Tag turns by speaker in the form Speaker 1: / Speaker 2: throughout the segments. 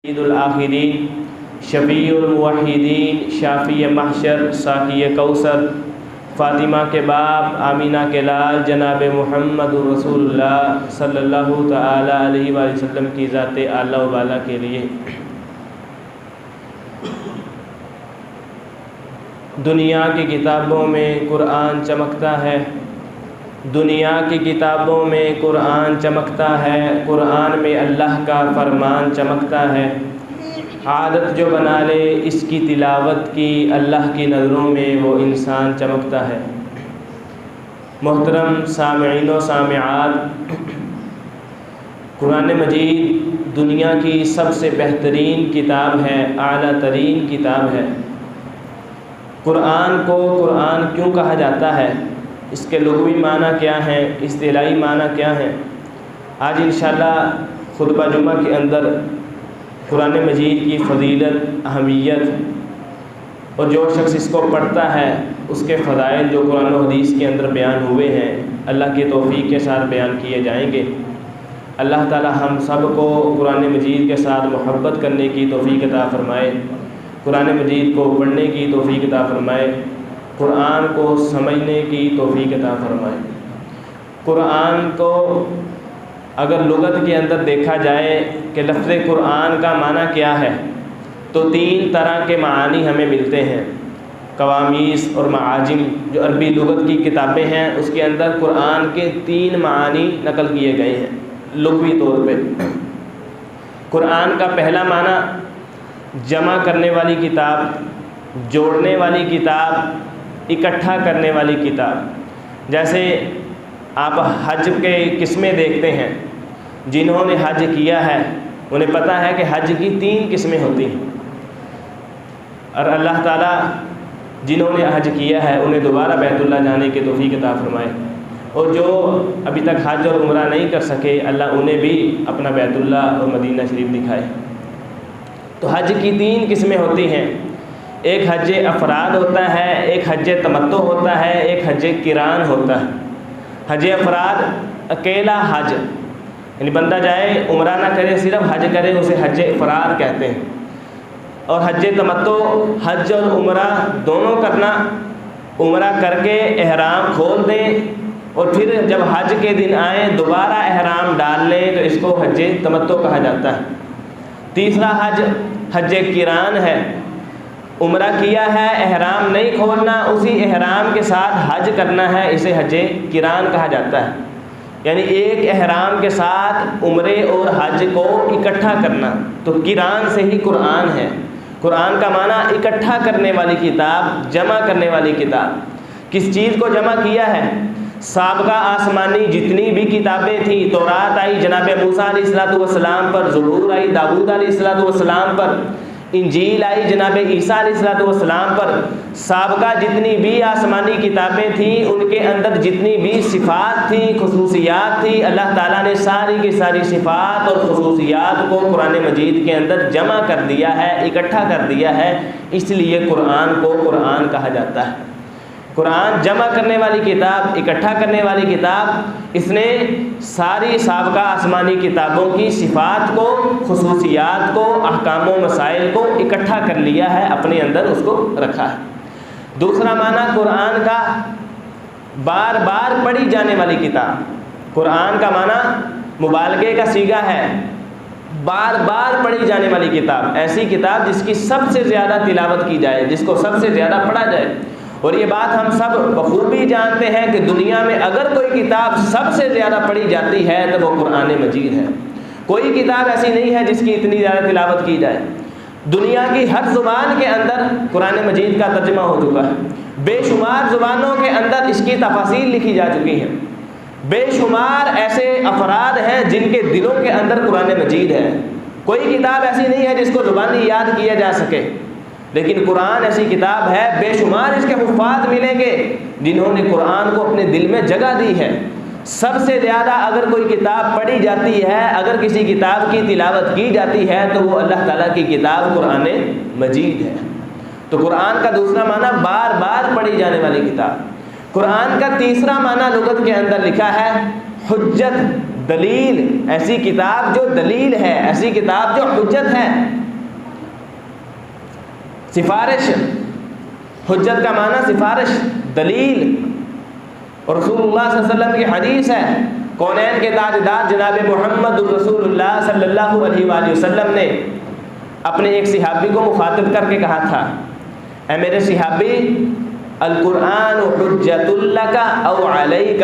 Speaker 1: سید الآخرین، شفیع الموحدین، شافی محشر، ساقی کوثر، فاطمہ کے باپ، آمینہ کے لال، جناب محمد رسول اللہ صلی اللہ تعالی علیہ وآلہ وسلم کی ذات اعلیٰ و بالا کے لیے دنیا کی کتابوں میں قرآن چمکتا ہے، دنیا کی کتابوں میں قرآن چمکتا ہے، قرآن میں اللہ کا فرمان چمکتا ہے۔ عادت جو بنا لے اس کی تلاوت کی، اللہ کی نظروں میں وہ انسان چمکتا ہے۔ محترم سامعین و سامعات، قرآن مجید دنیا کی سب سے بہترین کتاب ہے، اعلیٰ ترین کتاب ہے۔ قرآن کو قرآن کیوں کہا جاتا ہے؟ اس کے لغوی معنی کیا ہیں؟ اصطلاحی معنی کیا ہیں؟ آج انشاءاللہ خطبہ جمعہ کے اندر قرآن مجید کی فضیلت، اہمیت اور جو شخص اس کو پڑھتا ہے اس کے فضائل جو قرآن و حدیث کے اندر بیان ہوئے ہیں اللہ کی توفیق کے ساتھ بیان کیے جائیں گے۔ اللہ تعالی ہم سب کو قرآن مجید کے ساتھ محبت کرنے کی توفیق عطا فرمائے، قرآن مجید کو پڑھنے کی توفیق عطا فرمائے، قرآن کو سمجھنے کی توفیق عطا فرمائے۔ قرآن کو اگر لغت کے اندر دیکھا جائے کہ لفظ قرآن کا معنی کیا ہے تو تین طرح کے معانی ہمیں ملتے ہیں۔ قوامیس اور معاجم جو عربی لغت کی کتابیں ہیں اس کے اندر قرآن کے تین معانی نقل کیے گئے ہیں لغوی طور پہ۔ قرآن کا پہلا معنی جمع کرنے والی کتاب، جوڑنے والی کتاب، اکٹھا کرنے والی کتاب۔ جیسے آپ حج کے قسمیں دیکھتے ہیں، جنہوں نے حج کیا ہے انہیں پتہ ہے کہ حج کی تین قسمیں ہوتی ہیں، اور اللہ تعالیٰ جنہوں نے حج کیا ہے انہیں دوبارہ بیت اللہ جانے کی توفیق عطا فرمائے، اور جو ابھی تک حج اور عمرہ نہیں کر سکے اللہ انہیں بھی اپنا بیت اللہ اور مدینہ شریف دکھائے۔ تو حج کی تین قسمیں ہوتی ہیں، ایک حج افراد ہوتا ہے، ایک حج تمتع ہوتا ہے، ایک حج قران ہوتا ہے۔ حج افراد اکیلا حج، یعنی بندہ جائے عمرہ نہ کرے صرف حج کرے، اسے حج افراد کہتے ہیں۔ اور حج تمتع حج اور عمرہ دونوں کرنا، عمرہ کر کے احرام کھول دیں اور پھر جب حج کے دن آئیں دوبارہ احرام ڈال لیں تو اس کو حج تمتع کہا جاتا ہے۔ تیسرا حج حج قران ہے، عمرہ کیا ہے احرام نہیں کھولنا، اسی احرام کے ساتھ حج کرنا ہے، اسے حج قران کہا جاتا ہے۔ یعنی ایک احرام کے ساتھ عمرے اور حج کو اکٹھا کرنا، تو قران سے ہی قرآن ہے۔ قرآن کا معنی اکٹھا کرنے والی کتاب، جمع کرنے والی کتاب۔ کس چیز کو جمع کیا ہے؟ سابقہ آسمانی جتنی بھی کتابیں تھیں، تورات آئی جناب موسیٰ علیہ السلام پر، زبور آئی داؤد علیہ السلام پر، انجیل آئی جناب عیسیٰ علیہ السلام پر، سابقہ جتنی بھی آسمانی کتابیں تھیں ان کے اندر جتنی بھی صفات تھیں، خصوصیات تھیں، اللہ تعالیٰ نے ساری کی ساری صفات اور خصوصیات کو قرآن مجید کے اندر جمع کر دیا ہے، اکٹھا کر دیا ہے، اس لیے قرآن کو قرآن کہا جاتا ہے۔ قرآن جمع کرنے والی کتاب، اکٹھا کرنے والی کتاب، اس نے ساری سابقہ آسمانی کتابوں کی صفات کو، خصوصیات کو، احکام و مسائل کو اکٹھا کر لیا ہے، اپنے اندر اس کو رکھا ہے۔ دوسرا معنی قرآن کا بار بار پڑھی جانے والی کتاب۔ قرآن کا معنی مبالغے کا صیغہ ہے، بار بار پڑھی جانے والی کتاب، ایسی کتاب جس کی سب سے زیادہ تلاوت کی جائے، جس کو سب سے زیادہ پڑھا جائے۔ اور یہ بات ہم سب بخوبی جانتے ہیں کہ دنیا میں اگر کوئی کتاب سب سے زیادہ پڑھی جاتی ہے تو وہ قرآن مجید ہے۔ کوئی کتاب ایسی نہیں ہے جس کی اتنی زیادہ تلاوت کی جائے۔ دنیا کی ہر زبان کے اندر قرآن مجید کا ترجمہ ہو چکا ہے، بے شمار زبانوں کے اندر اس کی تفاصیل لکھی جا چکی ہیں، بے شمار ایسے افراد ہیں جن کے دلوں کے اندر قرآن مجید ہے۔ کوئی کتاب ایسی نہیں ہے جس کو زبانی یاد کیا جا سکے، لیکن قرآن ایسی کتاب ہے، بے شمار اس کے حفاظ ملیں گے جنہوں نے قرآن کو اپنے دل میں جگہ دی ہے۔ سب سے زیادہ اگر کوئی کتاب پڑھی جاتی ہے، اگر کسی کتاب کی تلاوت کی جاتی ہے تو وہ اللہ تعالیٰ کی کتاب قرآن مجید ہے۔ تو قرآن کا دوسرا معنی بار بار پڑھی جانے والی کتاب۔ قرآن کا تیسرا معنی لغت کے اندر لکھا ہے حجت، دلیل، ایسی کتاب جو دلیل ہے، ایسی کتاب جو حجت ہے۔ سفارش، حجت کا معنی سفارش، دلیل. اور رسول اللہ صلی اللہ علیہ وسلم کی حدیث ہے، کونین کے تاجدار جناب محمد رسول اللہ صلی اللہ علیہ وآلہ وسلم نے اپنے ایک صحابی کو مخاطب کر کے کہا تھا، اے میرے صحابی، القرآن حجت لک او علیک،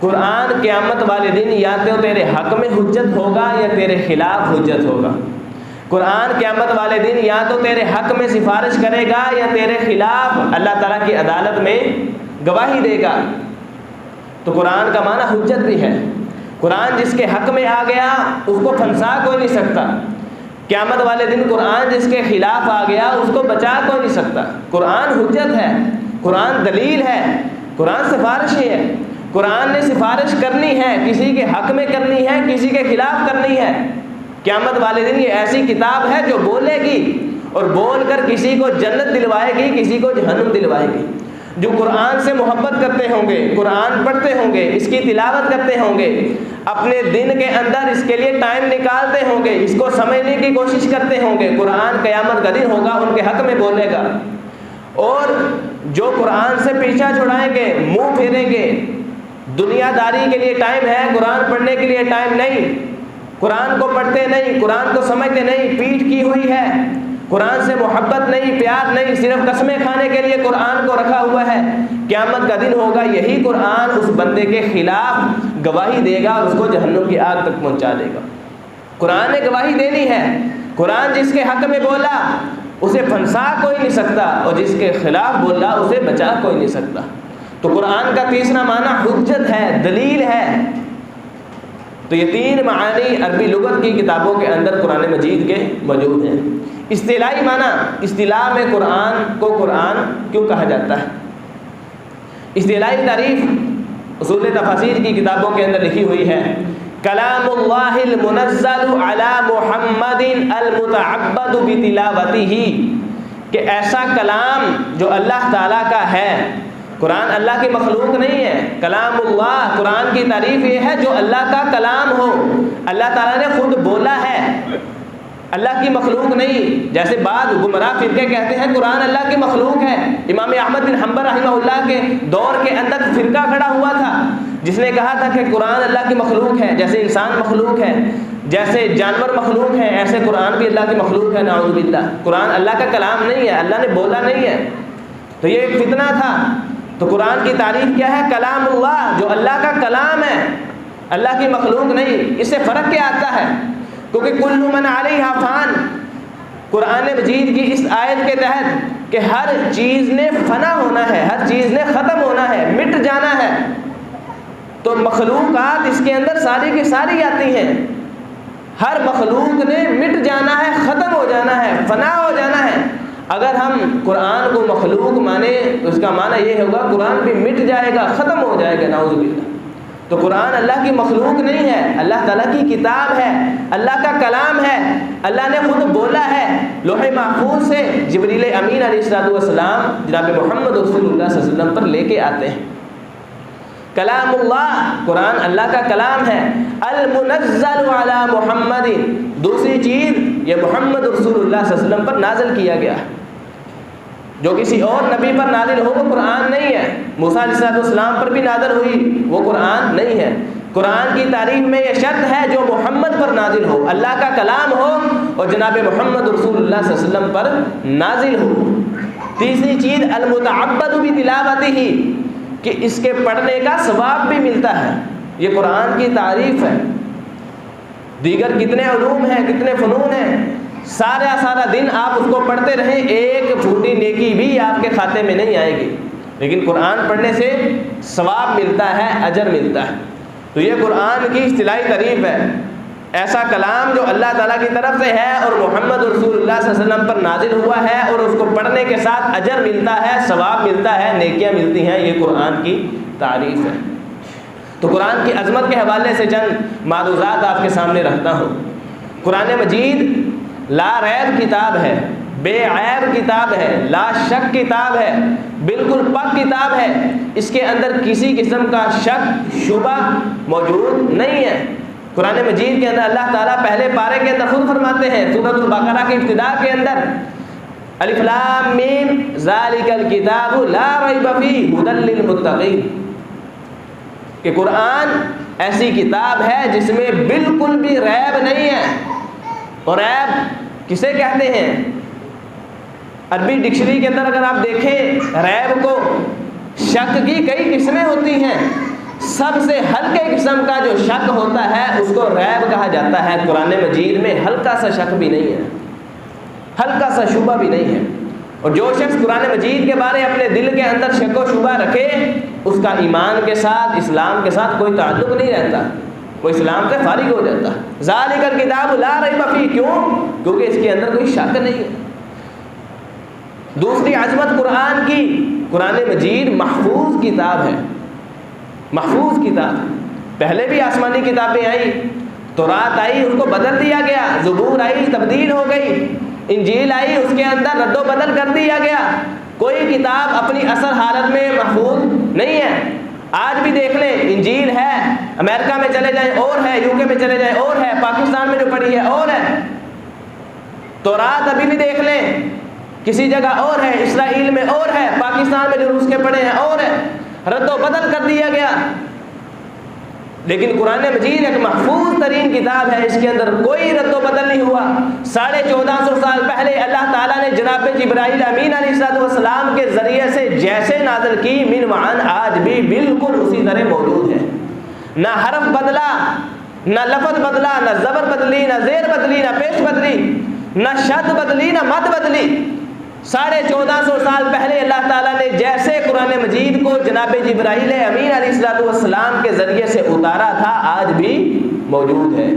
Speaker 1: قرآن قیامت والے دن یا تو تیرے حق میں حجت ہوگا یا تیرے خلاف حجت ہوگا. قرآن قیامت والے دن یا تو تیرے حق میں سفارش کرے گا یا تیرے خلاف اللہ تعالیٰ کی عدالت میں گواہی دے گا. تو قرآن کا معنی حجت بھی ہے. قرآن جس کے حق میں آ گیا اس کو پھنسا کوئی نہیں سکتا. قیامت والے دن قرآن جس کے خلاف آ گیا اس کو بچا کوئی نہیں سکتا. قرآن حجت ہے، قرآن دلیل ہے، قرآن سفارش ہی ہے. قرآن نے سفارش کرنی ہے، کسی کے حق میں کرنی ہے، کسی کے خلاف کرنی ہے. قیامت والے دن یہ ایسی کتاب ہے جو بولے گی اور بول کر کسی کو جنت دلوائے گی، کسی کو جہنم دلوائے گی. جو قرآن سے محبت کرتے ہوں گے، قرآن پڑھتے ہوں گے، اس کی تلاوت کرتے ہوں گے، اپنے دن کے اندر اس کے لیے ٹائم نکالتے ہوں گے، اس کو سمجھنے کی کوشش کرتے ہوں گے، قرآن قیامت کا دن ہوگا ان کے حق میں بولے گا. اور جو قرآن سے پیچھا چھڑائیں گے، منہ پھیریں گے، دنیا داری کے لیے ٹائم ہے، قرآن پڑھنے کے لیے ٹائم نہیں، قرآن کو پڑھتے نہیں، قرآن کو سمجھتے نہیں، پیٹھ کی ہوئی ہے، قرآن سے محبت نہیں، پیار نہیں، صرف قسمیں کھانے کے لیے قرآن کو رکھا ہوا ہے، قیامت کا دن ہوگا یہی قرآن اس بندے کے خلاف گواہی دے گا اور اس کو جہنم کی آگ تک پہنچا دے گا. قرآن نے گواہی دینی ہے. قرآن جس کے حق میں بولا اسے پھنسا کوئی نہیں سکتا اور جس کے خلاف بولا اسے بچا کوئی نہیں سکتا. تو قرآن کا تیسرا معنی حجت ہے، دلیل ہے. تو یہ تین معانی عربی لغت کی کتابوں کے اندر قرآن مجید کے موجود ہیں. اصطلاحی معنی، اصطلاح میں قرآن کو قرآن کیوں کہا جاتا ہے؟ اصطلاحی تعریف اصول تفاسیر کی کتابوں کے اندر لکھی ہوئی ہے، کلام اللہ المنزل علی محمد المتعبد بتلاوتہ، کہ ایسا کلام جو اللہ تعالیٰ کا ہے. قرآن اللہ کی مخلوق نہیں ہے. کلام اللہ، قرآن کی تعریف یہ ہے جو اللہ کا کلام ہو، اللہ تعالیٰ نے خود بولا ہے، اللہ کی مخلوق نہیں. جیسے بعض گمراہ فرقے کہتے ہیں قرآن اللہ کی مخلوق ہے. امام احمد بن حنبل رحمہ اللہ کے دور کے اندر فرقہ کھڑا ہوا تھا جس نے کہا تھا کہ قرآن اللہ کی مخلوق ہے، جیسے انسان مخلوق ہے، جیسے جانور مخلوق ہیں، ایسے قرآن بھی اللہ کی مخلوق ہے. نعوذ باللہ، قرآن اللہ کا کلام نہیں ہے، اللہ نے بولا نہیں ہے. تو یہ ایک فتنہ تھا. تو قرآن کی تعریف کیا ہے؟ کلام اللہ، جو اللہ کا کلام ہے، اللہ کی مخلوق نہیں. اس سے فرق کیا آتا ہے؟ کیونکہ کل من علیہا فان، قرآن مجید کی اس آیت کے تحت کہ ہر چیز نے فنا ہونا ہے، ہر چیز نے ختم ہونا ہے، مٹ جانا ہے. تو مخلوقات اس کے اندر ساری کی ساری آتی ہیں. ہر مخلوق نے مٹ جانا ہے، ختم ہو جانا ہے، فنا ہو جانا ہے. اگر ہم قرآن کو مخلوق مانے تو اس کا معنی یہ ہوگا قرآن بھی مٹ جائے گا، ختم ہو جائے گا. نعوذ باللہ. تو قرآن اللہ کی مخلوق نہیں ہے، اللہ تعالیٰ کی کتاب ہے، اللہ کا کلام ہے. اللہ نے خود بولا ہے. لوح محفوظ سے جبریل امین علیہ السلام جناب محمد رسول اللہ صلی اللہ علیہ وسلم پر لے کے آتے ہیں. کلام اللہ، قرآن اللہ کا کلام ہے. المنزل علی محمد، دوسری چیز یہ محمد رسول اللہ صلی اللہ علیہ وسلم پر نازل کیا گیا. جو کسی اور نبی پر نازل ہو وہ قرآن نہیں ہے. موسیٰ علیہ السلام پر بھی نازل ہوئی، وہ قرآن نہیں ہے. قرآن کی تعریف میں یہ شرط ہے جو محمد پر نازل ہو، اللہ کا کلام ہو اور جناب محمد رسول اللہ صلی اللہ علیہ وسلم پر نازل ہو. تیسری چیز المتعبد بتلاوتہ، کہ اس کے پڑھنے کا ثواب بھی ملتا ہے. یہ قرآن کی تعریف ہے. دیگر کتنے علوم ہیں، کتنے فنون ہیں، سارا دن آپ اس کو پڑھتے رہیں، ایک پھوٹی نیکی بھی آپ کے کھاتے میں نہیں آئے گی. لیکن قرآن پڑھنے سے ثواب ملتا ہے، اجر ملتا ہے. تو یہ قرآن کی اصطلاحی تعریف ہے. ایسا کلام جو اللہ تعالیٰ کی طرف سے ہے اور محمد رسول اللہ صلی اللہ علیہ وسلم پر نازل ہوا ہے اور اس کو پڑھنے کے ساتھ اجر ملتا ہے، ثواب ملتا ہے، نیکیاں ملتی ہیں. یہ قرآن کی تعریف ہے. تو قرآن کی عظمت کے حوالے سے چند معروضات آپ کے سامنے رکھتا ہوں. قرآن مجید لا ریب کتاب ہے، بے عیب کتاب ہے، لا شک کتاب ہے، بالکل پاک کتاب ہے. اس کے اندر کسی قسم کا شک شبہ موجود نہیں ہے. قرآن مجید کے اندر اللہ تعالیٰ پہلے پارے کے اندر خود فرماتے ہیں، سورۃ البقرہ کی ابتدا کے اندر، الف لام میم ذالک الکتاب لا ریب فیہ ھدی للمتقین، کہ قرآن ایسی کتاب ہے جس میں بالکل بھی ریب نہیں ہے۔ اور ریب کسے کہتے ہیں؟ عربی ڈکشنری کے اندر اگر آپ دیکھیں ریب کو، شک کی کئی قسمیں ہوتی ہیں، سب سے ہلکے قسم کا جو شک ہوتا ہے اس کو ریب کہا جاتا ہے۔ قرآن مجید میں ہلکا سا شک بھی نہیں ہے، ہلکا سا شبہ بھی نہیں ہے۔ اور جو شخص قرآن مجید کے بارے اپنے دل کے اندر شک و شبہ رکھے، اس کا ایمان کے ساتھ، اسلام کے ساتھ کوئی تعلق نہیں رہتا، وہ اسلام سے فارغ ہو جاتا۔ ذالک الکتاب لا ریب فیہ، کیوں؟ کیونکہ اس کے اندر کوئی شک نہیں ہے۔ دوسری عظمت قرآن کی، قرآن مجید محفوظ کتاب ہے، محفوظ کتاب۔ پہلے بھی آسمانی کتابیں آئی، تورات آئی، اس کو بدل دیا گیا، زبور آئی تبدیل ہو گئی، انجیل آئی اس کے اندر رد و بدل کر دیا گیا۔ کوئی کتاب اپنی اصل حالت میں محفوظ نہیں ہے۔ آج بھی دیکھ لیں، انجیل ہے، امریکہ میں چلے جائیں اور ہے، یو کے میں چلے جائیں اور ہے، پاکستان میں جو پڑھی ہے اور ہے۔ تورات ابھی بھی دیکھ لیں، کسی جگہ اور ہے، اسرائیل میں اور ہے، پاکستان میں جو روس کے پڑھے ہیں اور ہے، رد و بدل کر دیا گیا۔ لیکن قرآن مجید ایک محفوظ ترین کتاب ہے، اس کے اندر کوئی رد و بدل نہیں ہوا۔ 1450 سال پہلے اللہ تعالیٰ نے جناب جبرائیل امین علیہ السلام کے ذریعے سے جیسے نازل کی، من وعن آج بھی بالکل اسی طرح موجود ہے۔ نہ حرف بدلا، نہ لفظ بدلا، نہ زبر بدلی، نہ زیر بدلی، نہ پیش بدلی، نہ شد بدلی، نہ مد بدلی۔ 1450 سال پہلے اللہ تعالیٰ نے جیسے قرآن مجید کو جناب جبرائیل امین علیہ السلام کے ذریعے سے اتارا تھا، آج بھی موجود ہے۔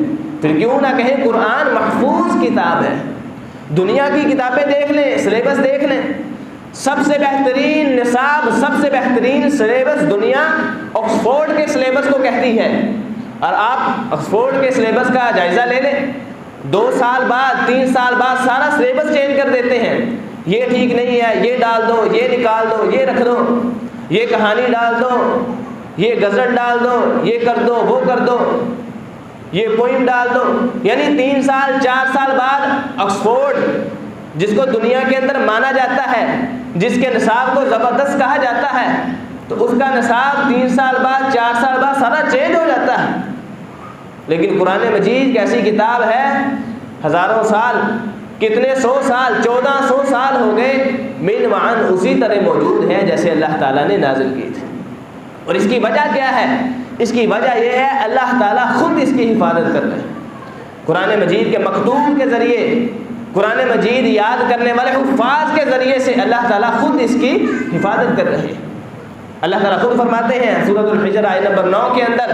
Speaker 1: پھر کیوں نہ کہیں قرآن محفوظ کتاب ہے۔ دنیا کی کتابیں دیکھ لیں، سلیبس دیکھ لیں، سب سے بہترین نصاب، سب سے بہترین سلیبس دنیا آکسفورڈ کے سلیبس کو کہتی ہے۔ اور آپ آکسفورڈ کے سلیبس کا جائزہ لے لیں، 2 سال بعد 3 سال بعد سارا سلیبس چینج کر دیتے ہیں۔ یہ ٹھیک نہیں ہے، یہ ڈال دو، یہ نکال دو، یہ رکھ دو، یہ کہانی ڈال دو، یہ غزل ڈال دو، یہ کر دو، وہ کر دو، یہ پوئم ڈال دو۔ یعنی 3 سال 4 سال بعد آکسفورڈ، جس کو دنیا کے اندر مانا جاتا ہے، جس کے نصاب کو زبردست کہا جاتا ہے، تو اس کا نصاب 3 سال بعد 4 سال بعد سارا چینج ہو جاتا ہے۔ لیکن قرآن مجید کیسی کتاب ہے، ہزاروں سال، کتنے 100 سال، 1400 سال ہو گئے، من وعن اسی طرح موجود ہے جیسے اللہ تعالیٰ نے نازل کی تھی۔ اور اس کی وجہ کیا ہے؟ اس کی وجہ یہ ہے اللہ تعالیٰ خود اس کی حفاظت کر رہے ہیں۔ قرآن مجید کے مکتوب کے ذریعے، قرآن مجید یاد کرنے والے حفاظ کے ذریعے سے اللہ تعالیٰ خود اس کی حفاظت کر رہے ہیں۔ اللہ تعالیٰ خود فرماتے ہیں سورۃ الحجر آیت نمبر 9 کے اندر،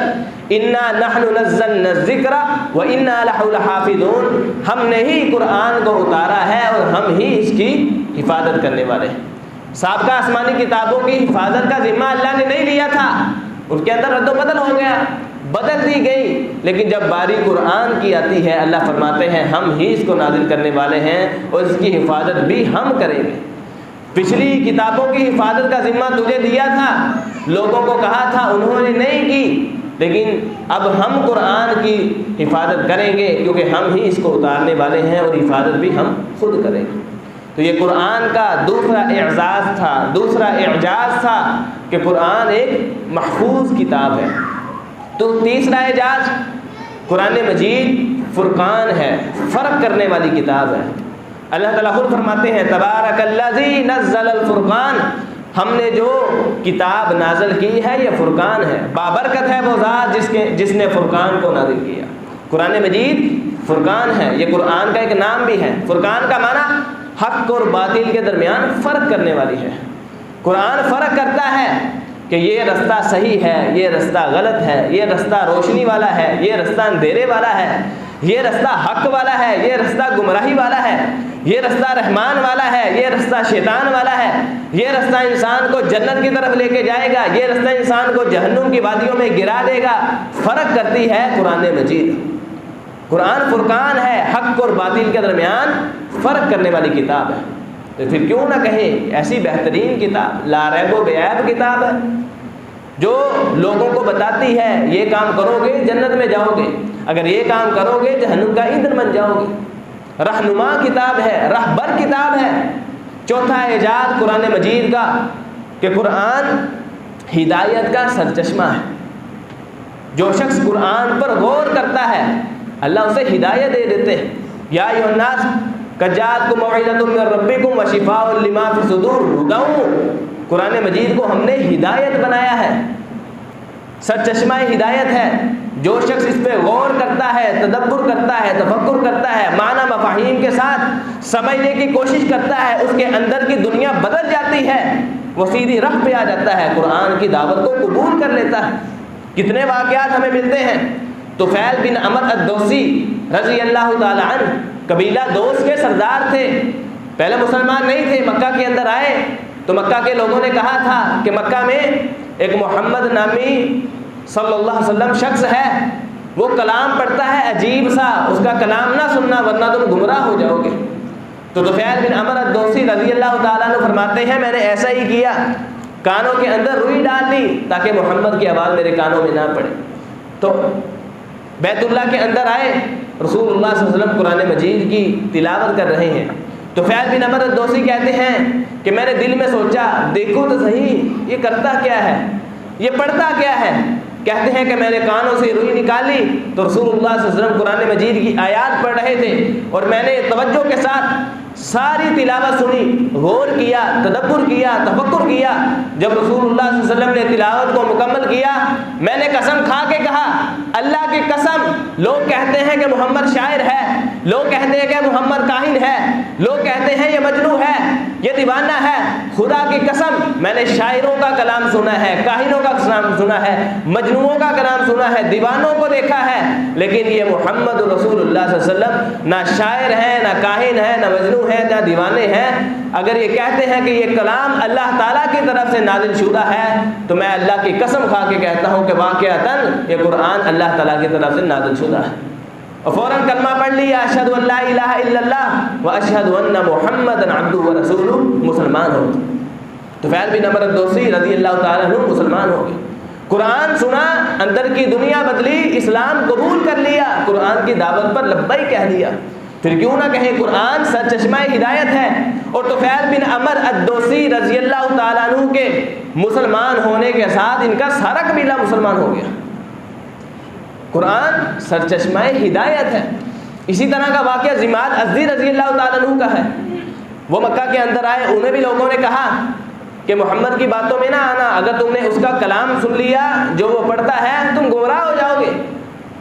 Speaker 1: انا نحن نزلنا الذکر وانا لہ لحافظون، ہم نے ہی قرآن کو اتارا ہے اور ہم ہی اس کی حفاظت کرنے والے ہیں۔ سابقہ آسمانی کتابوں کی حفاظت کا ذمہ اللہ نے نہیں لیا تھا، ان کے اندر رد و بدل ہو گیا، بدل دی گئی، لیکن جب باری قرآن کی آتی ہے اللہ فرماتے ہیں ہم ہی اس کو نازل کرنے والے ہیں اور اس کی حفاظت بھی ہم کریں گے۔ پچھلی کتابوں کی حفاظت کا ذمہ تجھے دیا تھا، لوگوں کو کہا تھا، انہوں نے نہیں کی، لیکن اب ہم قرآن کی حفاظت کریں گے کیونکہ ہم ہی اس کو اتارنے والے ہیں اور حفاظت بھی ہم خود کریں گے۔ تو یہ قرآن کا دوسرا اعجاز تھا کہ قرآن ایک محفوظ کتاب ہے۔ تو تیسرا اعجاز، قرآن مجید فرقان ہے، فرق کرنے والی کتاب ہے۔ اللہ تعالیٰ خود فرماتے ہیں تبارک الذی نزل الفرقان، ہم نے جو کتاب نازل کی ہے یہ فرقان ہے، بابرکت ہے وہ ذات جس نے فرقان کو نازل کیا۔ قرآن مجید فرقان ہے، یہ قرآن کا ایک نام بھی ہے۔ فرقان کا معنی حق اور باطل کے درمیان فرق کرنے والی ہے۔ قرآن فرق کرتا ہے کہ یہ رستہ صحیح ہے، یہ رستہ غلط ہے، یہ رستہ روشنی والا ہے، یہ رستہ اندھیرے والا ہے، یہ رستہ حق والا ہے، یہ رستہ گمراہی والا ہے، یہ رستہ رحمان والا ہے، یہ رستہ شیطان والا ہے، یہ رستہ انسان کو جنت کی طرف لے کے جائے گا، یہ رستہ انسان کو جہنم کی وادیوں میں گرا دے گا۔ فرق کرتی ہے قرآن مجید۔ قرآن فرقان ہے، حق اور باطل کے درمیان فرق کرنے والی کتاب ہے۔ تو پھر کیوں نہ کہیں ایسی بہترین کتاب، لا ریب و بے عیب کتاب ہے، جو لوگوں کو بتاتی ہے یہ کام کرو گے جنت میں جاؤ گے، اگر یہ کام کرو گے جہنم کا ایندھن بن جاؤ گے۔ رہنما کتاب ہے، رہبر کتاب ہے، چوتھا اعجاز قرآن مجید کا کہ قرآن ہدایت کا سرچشمہ ہے۔ جو شخص قرآن پر غور کرتا ہے اللہ اسے ہدایت دے دیتے ہیں۔ یا ایھا الناس قد جاءتکم موعظۃ من ربکم وشفاء لما فی الصدور۔ قرآن مجید کو ہم نے ہدایت بنایا ہے، سرچشمہ ہدایت ہے۔ جو شخص اس پہ غور کرتا ہے، تدبر کرتا ہے، تفکر کرتا ہے، معنی مفاہیم کے ساتھ سمجھنے کی کوشش کرتا ہے، اس کے اندر کی دنیا بدل جاتی ہے، وہ سیدھی راہ پہ آ جاتا ہے، قرآن کی دعوت کو قبول کر لیتا ہے۔ کتنے واقعات ہمیں ملتے ہیں۔ طفیل بن عمرو الدوسی رضی اللہ تعالی عنہ قبیلہ دوس کے سردار تھے، پہلے مسلمان نہیں تھے، مکہ کے اندر آئے تو مکہ کے لوگوں نے کہا تھا کہ مکہ میں ایک محمد نامی صلی اللہ علیہ وسلم شخص ہے، وہ کلام پڑھتا ہے عجیب سا، اس کا کلام نہ سننا ورنہ تم گمراہ ہو جاؤ گے۔ تو طفیل بن عمرو الدوسی رضی اللہ تعالیٰ عنہ فرماتے ہیں میں نے ایسا ہی کیا، کانوں کے اندر روئی ڈال دی تاکہ محمد کی آواز میرے کانوں میں نہ پڑے۔ تو بیت اللہ کے اندر آئے، رسول اللہ صلی اللہ علیہ وسلم قرآن مجید کی تلاوت کر رہے ہیں۔ طفیل بن عمرو الدوسی کہتے ہیں کہ میں نے دل میں سوچا دیکھو تو صحیح یہ کرتا کیا ہے، یہ پڑھتا کیا ہے۔ کہتے ہیں کہ میں نے کانوں سے روئی نکالی تو رسول اللہ صلی اللہ علیہ وسلم قرآن مجید کی آیات پڑھ رہے تھے، اور میں نے توجہ کے ساتھ ساری تلاوت سنی، غور کیا، تدبر کیا، تفکر کیا۔ جب رسول اللہ صلی اللہ علیہ وسلم نے تلاوت کو مکمل کیا، میں نے قسم کھا کے کہا اللہ کی قسم، لوگ کہتے ہیں کہ محمد شاعر ہے، لوگ کہتے ہیں کہ محمد کاہن ہے، لوگ کہتے ہیں یہ مجنون ہے، یہ دیوانہ ہے، خدا کی قسم میں نے شاعروں کا کلام سنا ہے، کاہنوں کا کلام سنا ہے، مجنونوں کا کلام سنا ہے، دیوانوں کو دیکھا ہے، لیکن یہ محمد رسول اللہ صلی اللہ علیہ وسلم نہ شاعر ہے، نہ کاہن ہے، نہ مجنون ہے، نہ دیوانے ہیں۔ اگر یہ کہتے ہیں کہ یہ کلام اللہ تعالیٰ کی طرف سے نازل شدہ ہے تو میں اللہ کی قسم کھا کے کہتا ہوں کہ واقعتاً یہ قرآن اللہ تعالیٰ کی طرف سے نازل شدہ ہے۔ اور فوراً کلمہ پڑھ لیا اشہد ان لا الہ الا اللہ و اشہد ان محمدا عبدہ و رسولہ، مسلمان ہو گئے۔ طفیل بن عمرو الدوسی رضی اللہ تعالیٰ عنہ مسلمان ہو گئے، قرآن سنا، اندر کی دنیا بدلی، اسلام قبول کر لیا، قرآن کی دعوت پر لبیک کہہ دیا۔ پھر کیوں نہ کہیں قرآن سرچشمہ ہدایت ہے۔ اور طفیل بن عمرو الدوسی رضی اللہ تعالیٰ عنہ کے مسلمان ہونے کے ساتھ ان کا سارا قبیلہ مسلمان ہو گیا۔ قرآن سرچشمہ ہدایت ہے۔ اسی طرح کا واقعہ ضماد ازدی رضی اللہ تعالیٰ عنہ کا ہے۔ وہ مکہ کے اندر آئے، انہیں بھی لوگوں نے کہا کہ محمد کی باتوں میں نہ آنا، اگر تم نے اس کا کلام سن لیا جو وہ پڑھتا ہے تم گمراہ ہو جاؤ گے۔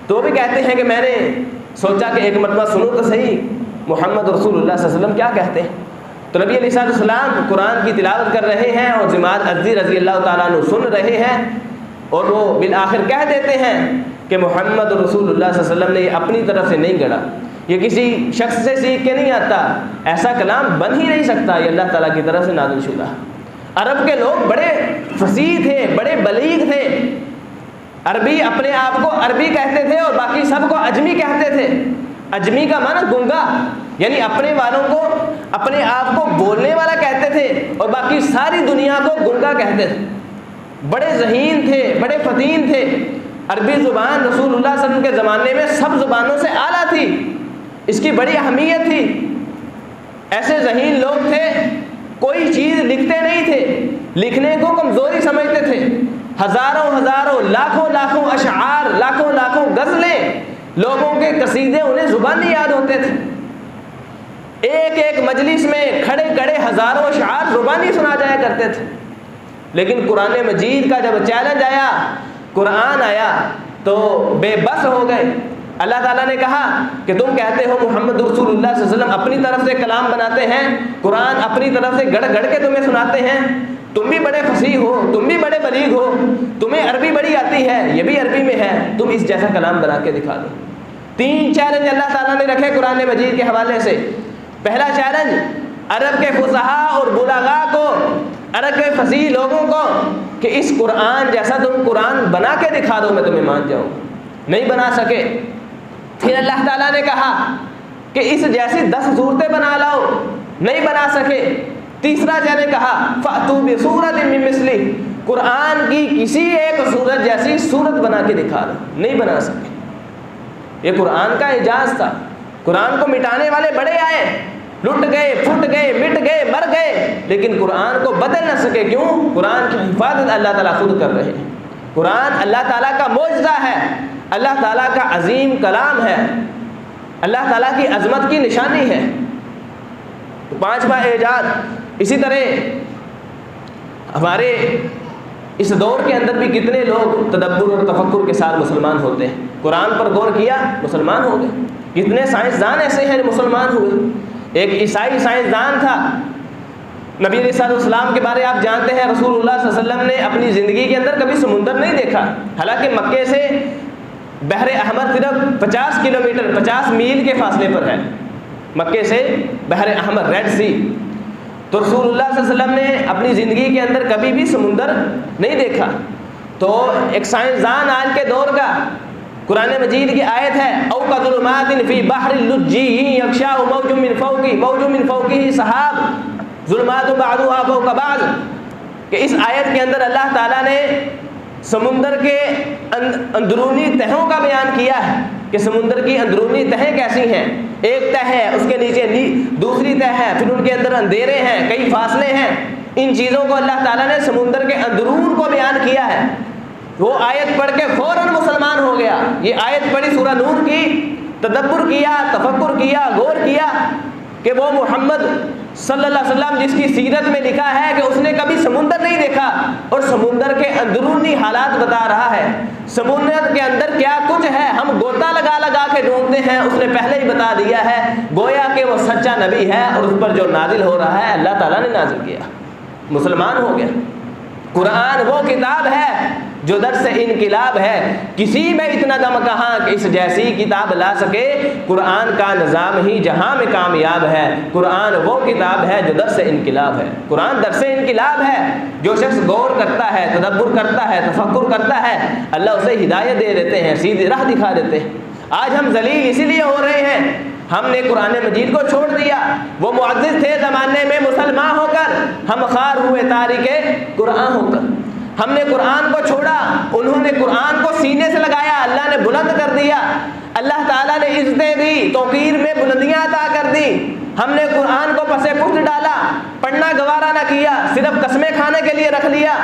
Speaker 1: تو وہ بھی کہتے ہیں کہ میں نے سوچا کہ ایک مرتبہ سنو تو صحیح محمد رسول اللہ صلی اللہ علیہ وسلم کیا کہتے ہیں۔ تو نبی علیہ السلام قرآن کی تلاوت کر رہے ہیں اور ضماد ازدی رضی اللہ تعالیٰ عنہ سن رہے ہیں، اور وہ بالآخر کہہ دیتے ہیں کہ محمد رسول اللہ صلی اللہ علیہ وسلم نے یہ اپنی طرف سے نہیں گڑھا، یہ کسی شخص سے سیکھ کے نہیں آتا، ایسا کلام بن ہی نہیں سکتا، یہ اللہ تعالیٰ کی طرف سے نازل شدہ۔ عرب کے لوگ بڑے فصیح تھے، بڑے بلیغ تھے، عربی اپنے آپ کو عربی کہتے تھے اور باقی سب کو اجمی کہتے تھے۔ اجمی کا معنی گنگا، یعنی اپنے والوں کو اپنے آپ کو بولنے والا کہتے تھے اور باقی ساری دنیا کو گنگا کہتے تھے۔ بڑے ذہین تھے، بڑے فتین تھے۔ عربی زبان رسول اللہ صلی اللہ علیہ وسلم کے زمانے میں سب زبانوں سے اعلیٰ تھی، اس کی بڑی اہمیت تھی۔ ایسے ذہین لوگ تھے، کوئی چیز لکھتے نہیں تھے، لکھنے کو کمزوری سمجھتے تھے۔ ہزاروں ہزاروں لاکھوں لاکھوں اشعار، لاکھوں لاکھوں غزلیں، لوگوں کے قصیدے انہیں زبانی یاد ہوتے تھے۔ ایک ایک مجلس میں کھڑے کھڑے ہزاروں اشعار زبانی سنا جایا کرتے تھے۔ لیکن قرآن مجید کا جب چیلنج آیا، قرآن آیا تو بے بس ہو گئے۔ اللہ تعالیٰ نے کہا کہ تم کہتے ہو محمد رسول اللہ صلی اللہ علیہ وسلم اپنی طرف سے کلام بناتے ہیں، قرآن اپنی طرف سے گڑھ گڑھ کے تمہیں سناتے ہیں، تم بھی بڑے فصیح ہو، تم بھی بڑے بلیغ ہو، تمہیں عربی بڑی آتی ہے، یہ بھی عربی میں ہے، تم اس جیسا کلام بنا کے دکھا دو۔ 3 چیلنج اللہ تعالیٰ نے رکھے قرآن مجید کے حوالے سے۔ پہلا چیلنج عرب کے فصحاء اور بلغاء کو، عرب کے فصیح لوگوں کو کہ اس قرآن جیسا تم قرآن بنا کے دکھا دو، میں تمہیں مان جاؤں۔ نہیں بنا سکے۔ پھر اللہ تعالیٰ نے کہا کہ اس جیسی 10 صورتیں بنا لاؤ، نہیں بنا سکے۔ تیسرا چیلنج کہا فَأْتُوا بِسُورَةٍ مِّن مِّثْلِهِ، قرآن کی کسی ایک صورت جیسی صورت بنا کے دکھا دو، نہیں بنا سکے۔ یہ قرآن کا اعجاز تھا۔ قرآن کو مٹانے والے بڑے آئے، لٹ گئے، پھٹ گئے، مٹ گئے، مر گئے، لیکن قرآن کو بدل نہ سکے. کیوں؟ قرآن کی حفاظت اللہ تعالیٰ خود کر رہے ہیں. قرآن اللہ تعالیٰ کا معجزہ ہے، اللہ تعالیٰ کا عظیم کلام ہے، اللہ تعالیٰ کی عظمت کی نشانی ہے. پانچواں اعجاز. اسی طرح ہمارے اس دور کے اندر بھی کتنے لوگ تدبر اور تفکر کے ساتھ مسلمان ہوتے ہیں. قرآن پر غور کیا، مسلمان ہو گئے. کتنے سائنسدان ایسے ہیں جو مسلمان ہوئے. ایک عیسائی سائنسدان تھا، نبی علیہ السلام کے بارے آپ جانتے ہیں، رسول اللہ صلی اللہ علیہ وسلم نے اپنی زندگی کے اندر کبھی سمندر نہیں دیکھا. حالانکہ مکے سے بحر احمر صرف 50 کلومیٹر 50 میل کے فاصلے پر ہے. مکے سے بحر احمر، ریڈ سی. تو رسول اللہ صلی اللہ علیہ وسلم نے اپنی زندگی کے اندر کبھی بھی سمندر نہیں دیکھا. تو ایک سائنسدان آج کے دور کا، قرآن مجید کی آیت ہے، او کظلمات فی بحر اللجی یغشاہ موج من فوقہ سحاب ظلمات بعضها فوق بعض، کہ اس آیت کے اندر اللہ تعالیٰ نے سمندر کے اندرونی تہوں کا بیان کیا ہے کہ سمندر کی اندرونی تہیں کیسی ہیں. ایک تہ ہے، اس کے نیچے دوسری تہ ہے، پھر ان کے اندر اندھیرے ہیں، کئی فاصلے ہیں. ان چیزوں کو اللہ تعالیٰ نے سمندر کے اندرون کو بیان کیا ہے. وہ آیت پڑھ کے فوراً مسلمان ہو گیا. یہ آیت پڑھی سورہ نور کی، تدبر کیا، تفکر کیا، غور کیا کہ وہ محمد صلی اللہ علیہ وسلم جس کی سیرت میں لکھا ہے کہ اس نے کبھی سمندر نہیں دیکھا اور سمندر کے اندرونی حالات بتا رہا ہے. سمندر کے اندر کیا کچھ ہے ہم غوطہ لگا لگا کے ڈھونڈتے ہیں، اس نے پہلے ہی بتا دیا ہے. گویا کہ وہ سچا نبی ہے اور اس پر جو نازل ہو رہا ہے اللہ تعالیٰ نے نازل کیا. مسلمان ہو گیا. قرآن وہ کتاب ہے جو درس انقلاب ہے. کسی میں اتنا دم کہاں کہ اس جیسی کتاب لا سکے. قرآن کا نظام ہی جہاں میں کامیاب ہے. قرآن وہ کتاب ہے جو درس انقلاب ہے. قرآن درس انقلاب ہے. جو شخص غور کرتا ہے، تدبر کرتا ہے، تفکر کرتا ہے، اللہ اسے ہدایت دے دیتے ہیں، سیدھی راہ دکھا دیتے ہیں. آج ہم ذلیل اسی لیے ہو رہے ہیں، ہم نے قرآن مجید کو چھوڑ دیا. وہ معزز تھے زمانے میں مسلمان ہو کر، ہم خوار ہوئے تارک قرآن ہو کر. ہم نے قرآن کو چھوڑا، انہوں نے قرآن کو سینے سے لگایا، اللہ نے بلند کر دیا. اللہ تعالیٰ نے عزتیں دی، توقیر میں بلندیاں عطا کر دی. ہم نے قرآن کو پسے پشت ڈالا، پڑھنا گوارا نہ کیا، صرف قسمیں کھانے کے لیے رکھ لیا.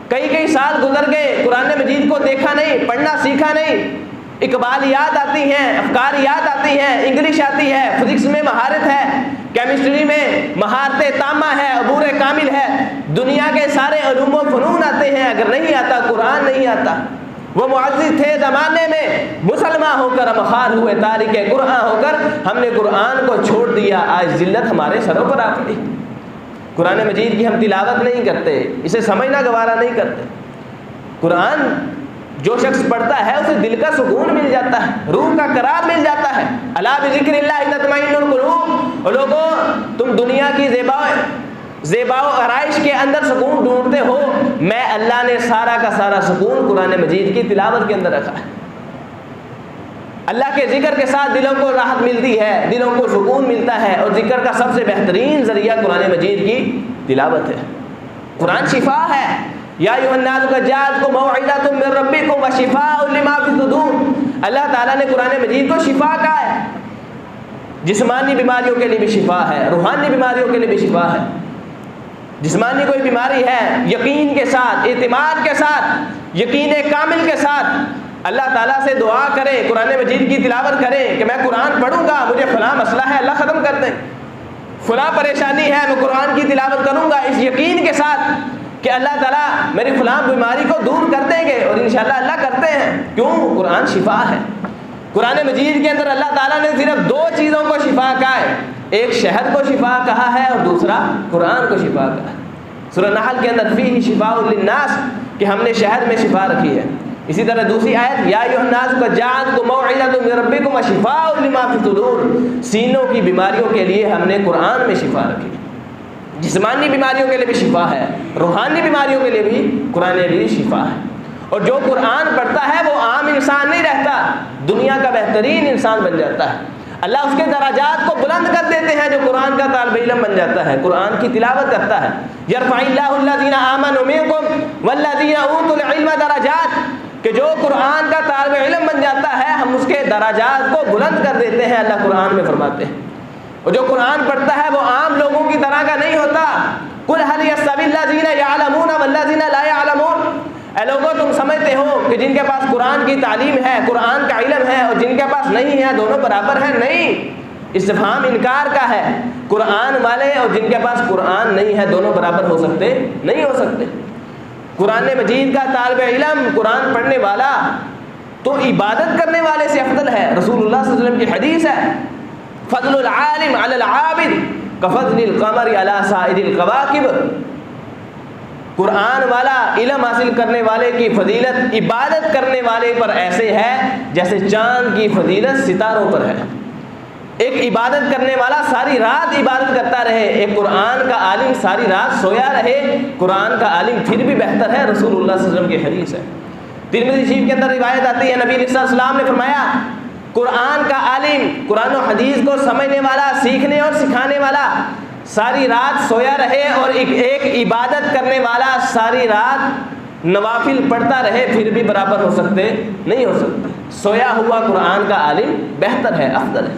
Speaker 1: کئی سال گزر گئے، قرآن مجید کو دیکھا نہیں، پڑھنا سیکھا نہیں. اقبالیات آتی ہیں، افکاریات آتی ہیں، انگلش آتی ہے، فزکس میں مہارت ہے، کیمسٹری میں مہارت تامہ ہے، عبور کامل ہے. دنیا کے سارے علوم و فنون آتے ہیں، اگر نہیں آتا قرآن نہیں آتا. وہ معزز تھے زمانے میں، مسلمان ہو کر ہم خوار ہوئے تارک قرآن ہو کر ہم نے قرآن کو چھوڑ دیا. آج ذلت ہمارے سروں پر آ پڑی. قرآن مجید کی ہم تلاوت نہیں کرتے، اسے سمجھنا گوارا نہیں کرتے. قرآن جو شخص پڑھتا ہے اسے دل کا سکون مل جاتا ہے، روح کا قرار مل جاتا ہے. الا بذکر اللہ تطمئن القلوب. اور لوگوں، تم دنیا کی زیبا و آرائش کے اندر سکون ڈھونڈتے ہو، میں اللہ نے سارا کا سارا سکون قرآن مجید کی تلاوت کے اندر رکھا ہے. اللہ کے ذکر کے ساتھ دلوں کو راحت ملتی ہے، دلوں کو سکون ملتا ہے، اور ذکر کا سب سے بہترین ذریعہ قرآن مجید کی تلاوت ہے. قرآن شفا ہے. یا ایھا الناس قد جاءتکم موعظۃ من ربکم وشفاء لما فی الصدور. اللہ تعالیٰ نے قرآن مجید کو شفا کہا ہے. جسمانی بیماریوں کے لیے بھی شفا ہے، روحانی بیماریوں کے لیے بھی شفا ہے. جسمانی کوئی بیماری ہے، یقین کے ساتھ، اعتماد کے ساتھ، یقین کامل کے ساتھ اللہ تعالیٰ سے دعا کریں، قرآن مجید کی تلاوت کریں کہ میں قرآن پڑھوں گا، مجھے فلاں مسئلہ ہے اللہ ختم کر دیں، فلاں پریشانی ہے میں قرآن کی تلاوت کروں گا اس یقین کے ساتھ کہ اللہ تعالیٰ میری فلاں بیماری کو دور کر دیں گے. اور انشاءاللہ اللہ کرتے ہیں. کیوں؟ قرآن شفا ہے. قرآن مجید کے اندر اللہ تعالیٰ نے صرف دو چیزوں کو شفا کہا ہے. ایک شہد کو شفا کہا ہے اور دوسرا قرآن کو شفا کہا ہے. سورہ نحل کے اندر فیہ شفاء للناس کہ ہم نے شہد میں شفا رکھی ہے. اسی طرح دوسری آیت یا ایھا الناس قد جاءتکم موعظۃ من ربکم وشفاء لما فی الصدور. سینوں کی بیماریوں کے لیے ہم نے قرآن میں شفا رکھی. جسمانی بیماریوں کے لیے بھی شفا ہے، روحانی بیماریوں کے لیے بھی قرآن بھی شفا ہے. اور جو قرآن پڑھتا ہے وہ عام انسان نہیں رہتا، دنیا کا بہترین انسان بن جاتا ہے. اللہ اس کے درجات کو بلند کر دیتے ہیں جو قرآن کا طالب علم بن جاتا ہے، قرآن کی تلاوت کرتا ہے. یرفع اللہ الذین آمنوا منکم والذین اوتوا العلم درجات. کہ جو قرآن کا طالب علم بن جاتا ہے ہم اس کے درجات کو بلند کر دیتے ہیں، اللہ قرآن میں فرماتے ہیں. اور جو قرآن پڑھتا ہے وہ عام لوگوں کی طرح کا نہیں ہوتا۔ قُلْ هَلْ يَسْتَوِي الَّذِينَ يَعْلَمُونَ وَالَّذِينَ لَا يَعْلَمُونَ، اے لوگوں تم سمجھتے ہو کہ جن کے پاس قرآن کی تعلیم ہے، قرآن کا علم ہے، اور جن کے پاس نہیں ہے دونوں برابر ہیں؟ نہیں، استفہام انکار کا ہے۔ قرآن والے اور جن کے پاس قرآن نہیں ہے دونوں برابر ہو سکتے نہیں ہو سکتے۔ قرآن مجید کا طالب علم، قرآن پڑھنے والا تو عبادت کرنے والے سے افضل ہے۔ رسول اللہ صلی اللہ علیہ وسلم کی حدیث ہے، فضل العالم علی العابد کفضل القمر علی سائر الکواکب۔ قرآن والا، علم حاصل کرنے والے کی فضیلت عبادت کرنے والے پر ایسے ہے جیسے چاند کی فضیلت ستاروں پر ہے۔ ایک عبادت کرنے والا ساری رات عبادت کرتا رہے، ایک قرآن کا عالم ساری رات سویا رہے، قرآن کا عالم پھر بھی بہتر ہے۔ رسول اللہ صلی اللہ علیہ وسلم کی حدیث ہے۔ ترمذی شریف کے اندر روایت آتی ہے، نبی صلی اللہ علیہ وسلم نے فرمایا، قرآن کا عالم، قرآن و حدیث کو سمجھنے والا، سیکھنے اور سکھانے والا ساری رات سویا رہے، اور ایک عبادت کرنے والا ساری رات نوافل پڑھتا رہے، پھر بھی برابر ہو سکتے نہیں ہو سکتے۔ سویا ہوا قرآن کا عالم بہتر ہے، افضل ہے۔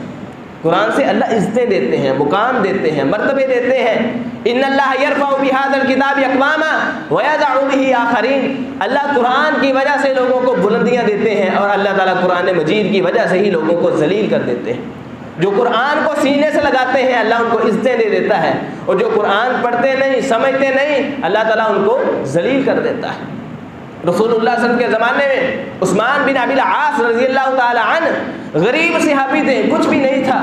Speaker 1: قرآن سے اللہ عزتیں دیتے ہیں، مقام دیتے ہیں، مرتبے دیتے ہیں۔ ان اللہ یرفع بہذا الکتاب اقواما ویضع بہ آخرین، اللہ قرآن کی وجہ سے لوگوں کو بلندیاں دیتے ہیں، اور اللہ تعالیٰ قرآن مجید کی وجہ سے ہی لوگوں کو ذلیل کر دیتے ہیں۔ جو قرآن کو سینے سے لگاتے ہیں اللہ ان کو عزتیں دے دیتا ہے، اور جو قرآن پڑھتے نہیں، سمجھتے نہیں، اللہ تعالیٰ ان کو ذلیل کر دیتا ہے۔ رسول اللہ صلی اللہ علیہ وسلم کے زمانے میں عثمان بن ابی العاص رضی اللہ تعالی عنہ غریب صحابی تھے، کچھ بھی نہیں تھا،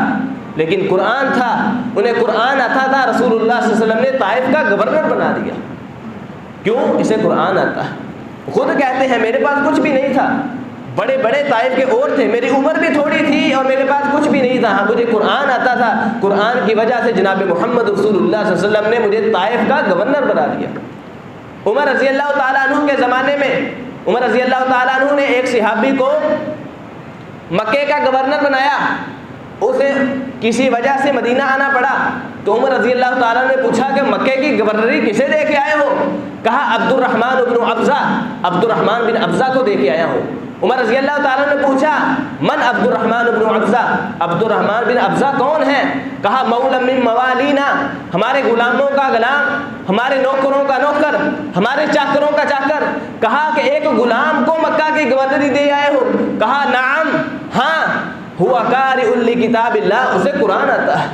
Speaker 1: لیکن قرآن تھا، انہیں قرآن آتا تھا۔ رسول اللہ صلی اللہ علیہ وسلم نے طائف کا گورنر بنا دیا۔ کیوں؟ اسے قرآن آتا ہے۔ خود کہتے ہیں میرے پاس کچھ بھی نہیں تھا، بڑے بڑے طائف کے اور تھے، میری عمر بھی تھوڑی تھی اور میرے پاس کچھ بھی نہیں تھا، ہاں مجھے قرآن آتا تھا، قرآن کی وجہ سے جناب محمد رسول اللہ صلی اللہ علیہ وسلم نے مجھے طائف کا گورنر بنا دیا۔ عمر رضی اللہ تعالیٰ عنہ کے زمانے میں عمر رضی اللہ تعالیٰ عنہ نے ایک صحابی کو مکے کا گورنر بنایا، اسے کسی وجہ سے مدینہ آنا پڑا، تو عمر رضی اللہ تعالیٰ نے پوچھا کہ مکے کی گورنری کسے دے کے آئے ہو؟ کہا عبد الرحمن بن ابزہ کو دے کے آیا ہوں۔ عمر رضی اللہ تعالیٰ نے پوچھا من عبد الرحمن بن ابزہ، عبد الرحمن بن ابزہ کون ہے؟ کہا مولا من موالینا، ہمارے غلاموں کا غلام، ہمارے نوکروں کا نوکر، ہمارے چاکروں کا چاکر۔ کہا کہ ایک غلام کو مکہ کی گورنری دے آئے ہو؟ کہا نعم، ہاں، ہوا قارئ لکتاب اللہ، اسے قرآن آتا ہے،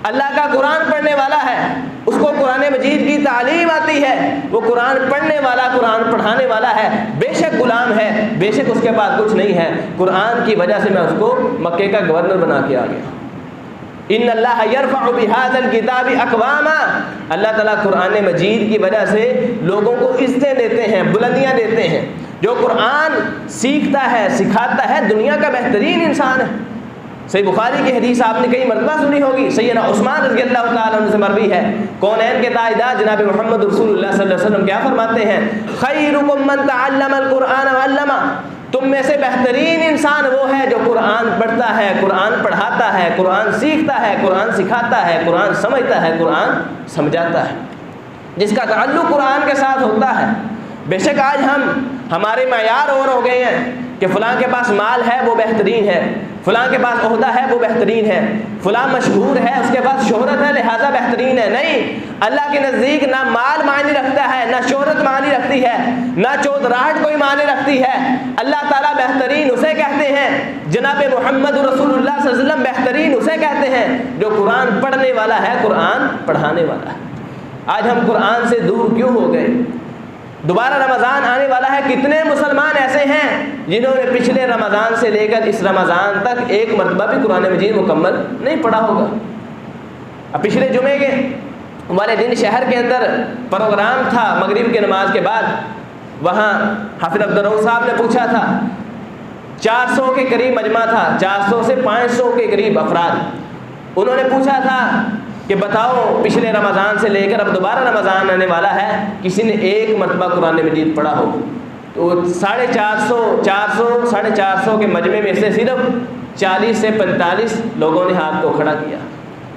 Speaker 1: اللہ کا قرآن پڑھنے والا ہے، اس کو قرآن مجید کی تعلیم آتی ہے، وہ قرآن پڑھنے والا، قرآن پڑھانے والا ہے، بے شک غلام ہے، بے شک اس کے پاس کچھ نہیں ہے، قرآن کی وجہ سے میں اس کو مکے کا گورنر بنا کے آ گیا۔ ان اللہ یرفع بہذا الکتاب اقواما، اللہ تعالیٰ قرآن مجید کی وجہ سے لوگوں کو عزتیں دیتے ہیں، بلندیاں دیتے ہیں۔ جو قرآن سیکھتا ہے، سکھاتا ہے، دنیا کا بہترین انسان ہے۔ صحیح بخاری کی حدیث آپ نے کئی مرتبہ سنی ہوگی، سیدنا عثمان رضی اللہ تعالیٰ عنہ سے مروی ہے، کونین کے تاجدار جناب محمد رسول اللہ صلی اللہ علیہ وسلم کیا فرماتے ہیں؟ خیرکم من تعلم القرآن وعلمہ، تم میں سے بہترین انسان وہ ہے جو قرآن پڑھتا ہے، قرآن پڑھاتا ہے، قرآن سیکھتا ہے، قرآن سکھاتا ہے، قرآن سمجھتا ہے، قرآن سمجھاتا ہے، جس کا تعلق قرآن کے ساتھ ہوتا ہے۔ بے شک آج ہمارے معیار اور ہو گئے ہیں کہ فلاں کے پاس مال ہے وہ بہترین ہے، فلاں کے پاس عہدہ ہے وہ بہترین ہے، فلاں مشہور ہے اس کے پاس شہرت ہے لہذا بہترین ہے۔ نہیں، اللہ کے نزدیک نہ مال معنی رکھتا ہے، نہ شہرت معنی رکھتی ہے، نہ چودراہٹ کوئی معنی رکھتی ہے۔ اللہ تعالیٰ بہترین اسے کہتے ہیں، جناب محمد رسول اللہ صلی اللہ علیہ وسلم بہترین اسے کہتے ہیں جو قرآن پڑھنے والا ہے، قرآن پڑھانے والا ہے۔ آج ہم قرآن سے دور کیوں ہو گئے؟ دوبارہ رمضان آنے والا ہے، کتنے مسلمان ایسے ہیں جنہوں نے پچھلے رمضان سے لے کر اس رمضان تک ایک مرتبہ بھی قرآن مجید مکمل نہیں پڑھا ہوگا۔ اب پچھلے جمعے کے والے دن شہر کے اندر پروگرام تھا مغرب کی نماز کے بعد، وہاں حافظ عبدالرؤف صاحب نے پوچھا تھا، 400 کے قریب مجمع تھا، 400 سے 500 کے قریب افراد، انہوں نے پوچھا تھا کہ بتاؤ پچھلے رمضان سے لے کر اب دوبارہ رمضان آنے والا ہے، کسی نے ایک مرتبہ قرآن مجید پڑھا ہو؟ تو 450 کے مجمع میں سے صرف 40 سے 45 لوگوں نے ہاتھ کو کھڑا کیا۔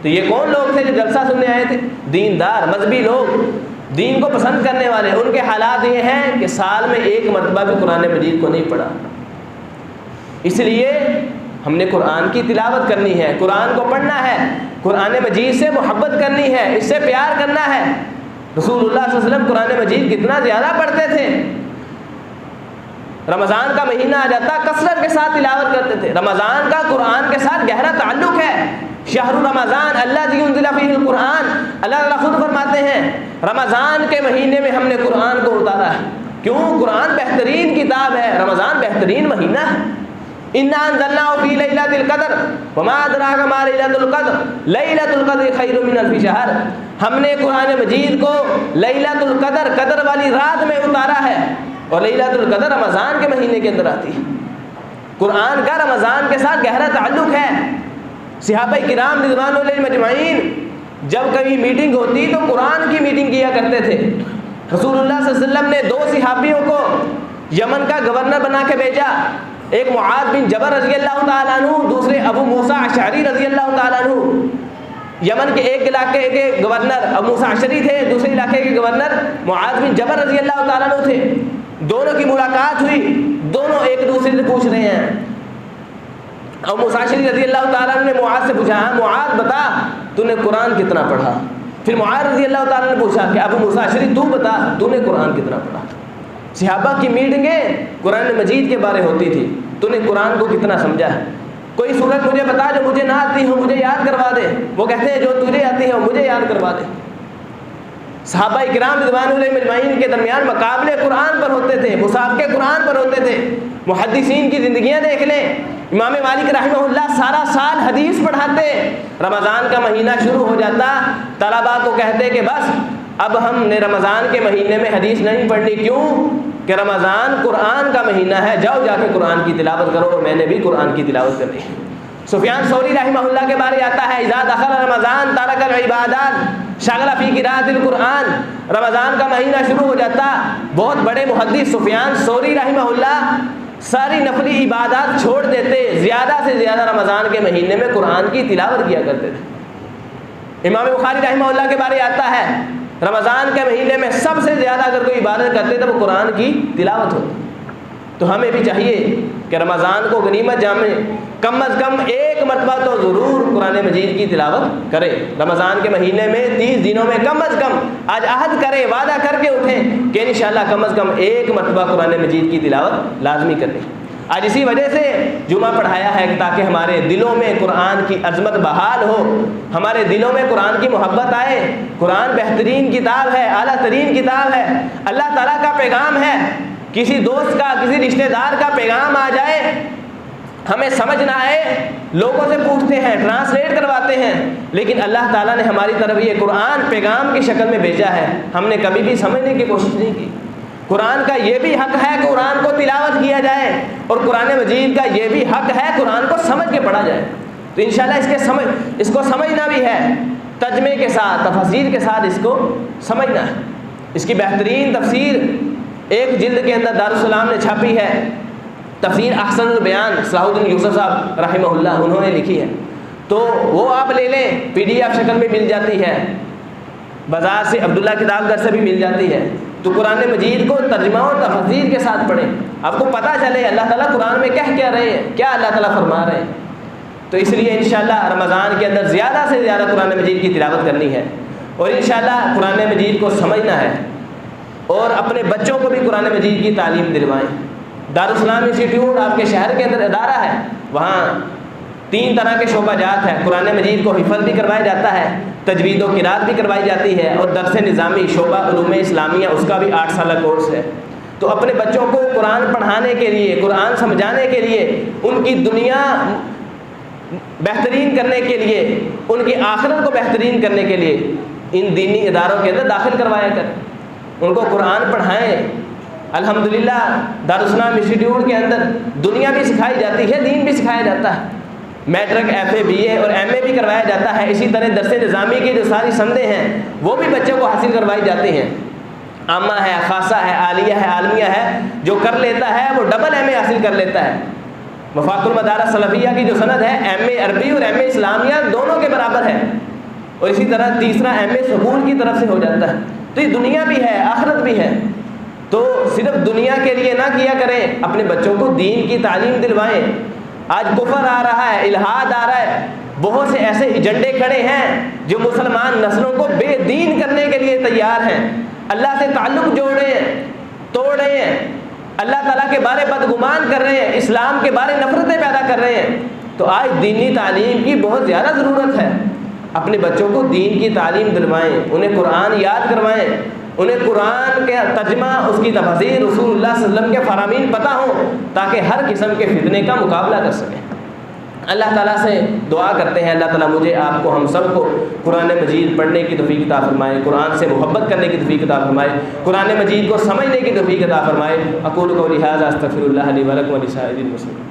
Speaker 1: تو یہ کون لوگ تھے جو جلسہ سننے آئے تھے؟ دیندار، مذہبی لوگ، دین کو پسند کرنے والے۔ ان کے حالات یہ ہیں کہ سال میں ایک مرتبہ بھی قرآن مجید کو نہیں پڑھا۔ اس لیے ہم نے قرآن کی تلاوت کرنی ہے، قرآن کو پڑھنا ہے، قرآن مجید سے محبت کرنی ہے، اس سے پیار کرنا ہے۔ رسول اللہ صلی اللہ علیہ وسلم قرآن مجید کتنا زیادہ پڑھتے تھے۔ رمضان کا مہینہ آ جاتا کثرت کے ساتھ تلاوت کرتے تھے۔ رمضان کا قرآن کے ساتھ گہرا تعلق ہے۔ شہر رمضان الذی انزل فیہ القرآن، اللہ تعالیٰ خود فرماتے ہیں رمضان کے مہینے میں ہم نے قرآن کو اتارا ہے۔ کیوں؟ قرآن بہترین کتاب ہے، رمضان بہترین مہینہ ہے۔ انا انزلناہ فی لیلۃ القدر وما ادراک ما لیلۃ القدر لیلۃ القدر خیر من الف شہر، ہم نے قرآن مجید کو لیلۃ القدر، قدر والی رات میں اتارا ہے، اور لیلۃ القدر رمضان کے مہینے کے اندر آتی ہے۔ قرآن کا رمضان کے ساتھ گہرا تعلق ہے۔ صحابہ کرام رضوان اللہ مجمعین جب کبھی میٹنگ ہوتی تو قرآن کی میٹنگ کیا کرتے تھے۔ رسول اللہ صلی اللہ علیہ وسلم نے 2 صحابیوں کو یمن کا گورنر بنا کے بھیجا، ایک معاذ بن جبل رضی اللہ تعالیٰ عنہ، دوسرے ابو موسیٰ اشعری رضی اللہ تعالیٰ عنہ۔ یمن کے ایک علاقے کے گورنر ابو موسیٰ اشعری تھے، دوسرے علاقے کے گورنر معاذ بن جبل رضی اللہ تعالیٰ عنہ تھے۔ دونوں کی ملاقات ہوئی، دونوں ایک دوسرے سے پوچھ رہے ہیں۔ ابو موسیٰ اشعری رضی اللہ تعالیٰ عنہ نے معاذ سے پوچھا، معاذ بتا تو نے قرآن کتنا پڑھا؟ پھر معاذ رضی اللہ تعالیٰ نے پوچھا کہ ابو موسیٰ اشعری تو بتا تو نے قرآن کتنا پڑھا؟ صحابہ کی میٹنگیں قرآن مجید کے بارے ہوتی تھی، تو نے قرآن کو کتنا سمجھا ہے؟ کوئی سورت مجھے بتا جو مجھے نہ آتی ہو، مجھے یاد کروا دے۔ وہ کہتے ہیں جو تجھے آتی ہے مجھے یاد کروا دے۔ صحابہ کرام رضوان اللہ مجمعین کے درمیان مقابلے قرآن پر ہوتے تھے، مسابقے قرآن پر ہوتے تھے۔ محدثین کی زندگیاں دیکھ لیں، امام مالک رحمہ اللہ سارا سال حدیث پڑھاتے، رمضان کا مہینہ شروع ہو جاتا طلباء کو کہتے کہ بس اب ہم نے رمضان کے مہینے میں حدیث نہیں پڑھنی۔ کیوں؟ کہ رمضان قرآن کا مہینہ ہے، جاؤ جا کے قرآن کی تلاوت کرو، اور میں نے بھی قرآن کی تلاوت کرنی ہے۔ سفیان ثوری رحمہ اللہ کے بارے آتا ہے اذا دخل رمضان ترک العبادات شغل فی قراءۃ القرآن، رمضان کا مہینہ شروع ہو جاتا بہت بڑے محدث سفیان ثوری رحمہ اللہ ساری نفلی عبادات چھوڑ دیتے، زیادہ سے زیادہ رمضان کے مہینے میں قرآن کی تلاوت کیا کرتے تھے۔ امام بخاری رحمہ اللہ کے بارے آتا ہے رمضان کے مہینے میں سب سے زیادہ اگر کوئی عبادت کرتے تو وہ قرآن کی تلاوت ہوتی۔ تو ہمیں بھی چاہیے کہ رمضان کو غنیمت جامیں، کم از کم ایک مرتبہ تو ضرور قرآن مجید کی تلاوت کریں۔ رمضان کے مہینے میں 30 دنوں میں کم از کم آج عہد کریں، وعدہ کر کے اٹھیں کہ انشاءاللہ کم از کم ایک مرتبہ قرآن مجید کی تلاوت لازمی کریں۔ آج اسی وجہ سے جمعہ پڑھایا ہے تاکہ ہمارے دلوں میں قرآن کی عظمت بحال ہو، ہمارے دلوں میں قرآن کی محبت آئے۔ قرآن بہترین کتاب ہے، اعلیٰ ترین کتاب ہے، اللہ تعالیٰ کا پیغام ہے۔ کسی دوست کا، کسی رشتہ دار کا پیغام آ جائے، ہمیں سمجھ نہ آئے، لوگوں سے پوچھتے ہیں، ٹرانسلیٹ کرواتے ہیں، لیکن اللہ تعالیٰ نے ہماری طرف یہ قرآن پیغام کی شکل میں بھیجا ہے، ہم نے کبھی بھی سمجھنے کی کوشش نہیں کی۔ قرآن کا یہ بھی حق ہے کہ قرآن کو تلاوت کیا جائے، اور قرآن مجید کا یہ بھی حق ہے قرآن کو سمجھ کے پڑھا جائے۔ تو انشاءاللہ اس کو سمجھنا بھی ہے، ترجمے کے ساتھ، تفسیر کے ساتھ اس کو سمجھنا ہے۔ اس کی بہترین تفسیر ایک جلد کے اندر دارالسلام نے چھاپی ہے، تفسیر احسن البیان صلاح الدین یوسف صاحب رحمہ اللہ انہوں نے لکھی ہے، تو وہ آپ لے لیں، PDF شکل میں مل جاتی ہے، بازار سے عبداللہ کتاب گھر سے بھی مل جاتی ہے۔ تو قرآن مجید کو ترجمہ اور تفسیر کے ساتھ پڑھیں، آپ کو پتہ چلے اللہ تعالیٰ قرآن میں کہہ رہے ہیں، کیا اللہ تعالیٰ فرما رہے ہیں۔ تو اس لیے انشاءاللہ رمضان کے اندر زیادہ سے زیادہ قرآن مجید کی تلاوت کرنی ہے، اور انشاءاللہ قرآن مجید کو سمجھنا ہے، اور اپنے بچوں کو بھی قرآن مجید کی تعلیم دلوائیں۔ دارالسلام انسٹیٹیوٹ آپ کے شہر کے اندر ادارہ ہے، وہاں 3 طرح کے شعبہ جات ہیں، قرآن مجید کو حفظ بھی کروایا جاتا ہے، تجوید و قرات بھی کروائی جاتی ہے، اور درس نظامی شعبہ علوم اسلامیہ اس کا بھی 8 سالہ کورس ہے۔ تو اپنے بچوں کو قرآن پڑھانے کے لیے، قرآن سمجھانے کے لیے، ان کی دنیا بہترین کرنے کے لیے، ان کی آخرت کو بہترین کرنے کے لیے ان دینی اداروں کے اندر داخل کروایا کریں، ان کو قرآن پڑھائیں۔ الحمدللہ دارالسلام انسٹیٹیوٹ کے اندر دنیا بھی سکھائی جاتی ہے، دین بھی سکھایا جاتا ہے، میٹرک FA BA اور MA بھی کروایا جاتا ہے۔ اسی طرح درس نظامی کی جو ساری سندیں ہیں وہ بھی بچوں کو حاصل کروائی جاتی ہیں، عامہ ہے، خاصہ ہے، عالیہ ہے، عالمیہ ہے، جو کر لیتا ہے وہ ڈبل MA حاصل کر لیتا ہے۔ وفاق المدارس سلفیہ کی جو سند ہے MA عربی اور MA اسلامیہ دونوں کے برابر ہے، اور اسی طرح تیسرا MA سکول کی طرف سے ہو جاتا ہے۔ تو یہ دنیا بھی ہے، آخرت بھی ہے، تو صرف دنیا کے لیے نہ کیا کریں، اپنے بچوں کو دین کی تعلیم دلوائیں۔ آج کفر آ رہا ہے، الہاد آ رہا ہے، بہت سے ایسے ایجنڈے کھڑے ہیں جو مسلمان نسلوں کو بے دین کرنے کے لیے تیار ہیں، اللہ سے تعلق جوڑ رہے ہیں، توڑ رہے ہیں، اللہ تعالیٰ کے بارے بدگمان کر رہے ہیں، اسلام کے بارے نفرتیں پیدا کر رہے ہیں۔ تو آج دینی تعلیم کی بہت زیادہ ضرورت ہے۔ اپنے بچوں کو دین کی تعلیم دلوائیں، انہیں قرآن یاد کروائیں، انہیں قرآن کے ترجمہ، اس کی تفسیر، رسول اللہ صلی اللہ علیہ وسلم کے فرامین پتہ ہوں، تاکہ ہر قسم کے فتنے کا مقابلہ کر سکیں۔ اللہ تعالیٰ سے دعا کرتے ہیں اللہ تعالیٰ مجھے، آپ کو، ہم سب کو قرآن مجید پڑھنے کی توفیق عطا فرمائے، قرآن سے محبت کرنے کی توفیق عطا فرمائے، قرآن مجید کو سمجھنے کی توفیق عطا فرمائے۔ اقول قولی ھذا استغفر اللہ لی ولکم ولسائر المسلمین۔